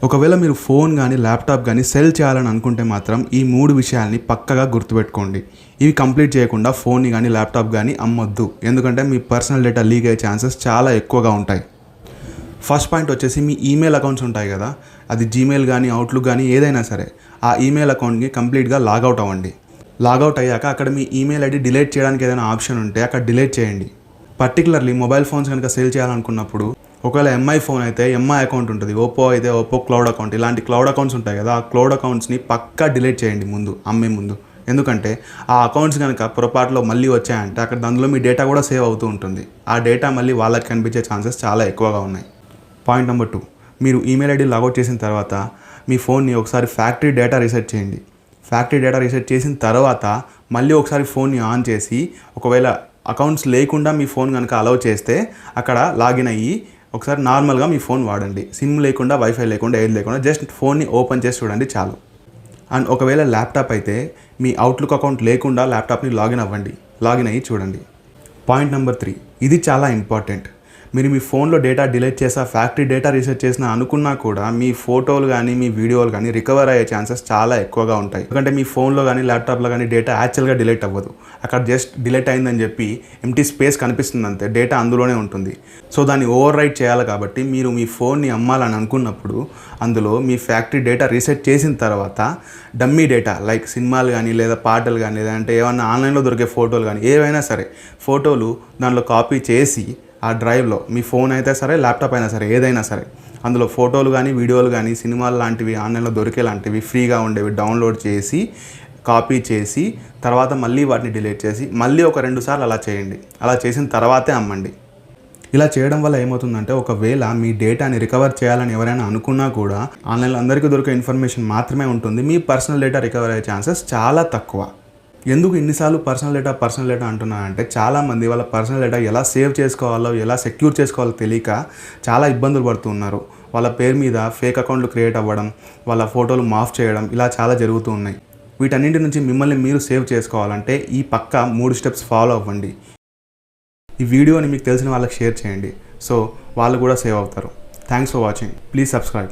ఒకవేళ మీరు ఫోన్ కానీ ల్యాప్టాప్ కానీ సెల్ చేయాలని అనుకుంటే మాత్రం ఈ 3 విషయాల్ని పక్కగా గుర్తుపెట్టుకోండి. ఇవి కంప్లీట్ చేయకుండా ఫోన్ని కానీ ల్యాప్టాప్ కానీ అమ్మొద్దు. ఎందుకంటే మీ పర్సనల్ డేటా లీక్ అయ్యే ఛాన్సెస్ చాలా ఎక్కువగా ఉంటాయి. ఫస్ట్ పాయింట్ వచ్చేసి మీ ఈమెయిల్ అకౌంట్స్ ఉంటాయి కదా, అది జీమెయిల్ కానీ అవుట్లుక్ కానీ ఏదైనా సరే ఆ ఈమెయిల్ అకౌంట్ని కంప్లీట్గా లాగౌట్ అవ్వండి. లాగౌట్ అయ్యాక అక్కడ మీ ఈమెయిల్ ఐడి డిలీట్ చేయడానికి ఏదైనా ఆప్షన్ ఉంటే అక్కడ డిలీట్ చేయండి. పర్టికులర్లీ మొబైల్ ఫోన్స్ కనుక సేల్ చేయాలనుకున్నప్పుడు ఒకవేళ ఎంఐ ఫోన్ అయితే ఎంఐ అకౌంట్ ఉంటుంది, ఓప్పో అయితే ఓప్పో క్లౌడ్ అకౌంట్, ఇలాంటి క్లౌడ్ అకౌంట్స్ ఉంటాయి కదా, ఆ క్లౌడ్ అకౌంట్స్ని పక్కా డిలీట్ చేయండి అమ్మే ముందు. ఎందుకంటే ఆ అకౌంట్స్ కనుక పొరపాటులో మళ్ళీ వచ్చాయంటే అక్కడ అందులో మీ డేటా కూడా సేవ్ అవుతూ ఉంటుంది. ఆ డేటా మళ్ళీ వాళ్ళకి కనిపించే ఛాన్సెస్ చాలా ఎక్కువగా ఉన్నాయి. పాయింట్ నెంబర్ 2, మీరు ఈమెయిల్ ఐడి లాగౌట్ చేసిన తర్వాత మీ ఫోన్ని ఒకసారి ఫ్యాక్టరీ డేటా రీసెట్ చేయండి. ఫ్యాక్టరీ డేటా రీసెట్ చేసిన తర్వాత మళ్ళీ ఒకసారి ఫోన్ని ఆన్ చేసి ఒకవేళ అకౌంట్స్ లేకుండా మీ ఫోన్ కనుక అలౌ చేస్తే అక్కడ లాగిన్ అయ్యి ఒకసారి నార్మల్గా మీ ఫోన్ వాడండి. సిమ్ లేకుండా, వైఫై లేకుండా, ఏది లేకుండా జస్ట్ ఫోన్ని ఓపెన్ చేసి చూడండి చాలు. అండ్ ఒకవేళ ల్యాప్టాప్ అయితే మీ అవుట్లుక్ అకౌంట్ లేకుండా ల్యాప్టాప్ని లాగిన్ అయ్యి చూడండి. పాయింట్ నెంబర్ 3, ఇది చాలా ఇంపార్టెంట్. మీరు మీ ఫోన్లో డేటా డిలీట్ చేసా, ఫ్యాక్టరీ డేటా రీసెట్ చేసినా అనుకున్నా కూడా మీ ఫోటోలు కానీ మీ వీడియోలు కానీ రికవర్ అయ్యే ఛాన్సెస్ చాలా ఎక్కువగా ఉంటాయి. ఎందుకంటే మీ ఫోన్లో కానీ ల్యాప్టాప్లో కానీ డేటా యాక్చువల్గా డిలీట్ అవ్వదు. అక్కడ జస్ట్ డిలీట్ అయిందని చెప్పి ఎంటీ స్పేస్ కనిపిస్తుంది అంతే, డేటా అందులోనే ఉంటుంది. సో దాన్ని ఓవర్ రైట్ చేయాలి కాబట్టి మీరు మీ ఫోన్ని అమ్మాలని అనుకున్నప్పుడు అందులో మీ ఫ్యాక్టరీ డేటా రీసెట్ చేసిన తర్వాత డమ్మీ డేటా లైక్ సినిమాలు కానీ లేదా పాటలు కానీ లేదంటే ఏమన్నా ఆన్లైన్లో దొరికే ఫోటోలు కానీ ఏవైనా సరే ఫోటోలు దానిలో కాపీ చేసి ఆ డ్రైవ్లో మీ ఫోన్ అయితే సరే ల్యాప్టాప్ అయినా సరే ఏదైనా సరే అందులో ఫోటోలు కానీ వీడియోలు కానీ సినిమాలు లాంటివి ఆన్లైన్లో దొరికేలాంటివి ఫ్రీగా ఉండేవి డౌన్లోడ్ చేసి కాపీ చేసి తర్వాత మళ్ళీ వాటిని డిలీట్ చేసి మళ్ళీ ఒక 2 సార్లు అలా చేయండి. అలా చేసిన తర్వాతే అమ్మండి. ఇలా చేయడం వల్ల ఏమవుతుందంటే ఒకవేళ మీ డేటాని రికవర్ చేయాలని ఎవరైనా అనుకున్నా కూడా ఆన్లైన్లో అందరికీ దొరికే ఇన్ఫర్మేషన్ మాత్రమే ఉంటుంది. మీ పర్సనల్ డేటా రికవర్ అయ్యే ఛాన్సెస్ చాలా తక్కువ. ఎందుకు ఇన్నిసార్లు పర్సనల్ డేటా అంటున్నానంటే చాలామంది వాళ్ళ పర్సనల్ డేటా ఎలా సేవ్ చేసుకోవాలో, ఎలా సెక్యూర్ చేసుకోవాలో తెలియక చాలా ఇబ్బందులు పడుతున్నారు. వాళ్ళ పేరు మీద ఫేక్ అకౌంట్లు క్రియేట్ అవ్వడం, వాళ్ళ ఫోటోలు మాఫ్ చేయడం ఇలా చాలా జరుగుతూ ఉన్నాయి. వీటన్నింటి నుంచి మిమ్మల్ని మీరు సేవ్ చేసుకోవాలంటే ఈ పక్క 3 స్టెప్స్ ఫాలో అవ్వండి. ఈ వీడియోని మీకు తెలిసిన వాళ్ళకి షేర్ చేయండి. సో వాళ్ళు కూడా సేవ్ అవుతారు. Thanks for watching. Please subscribe.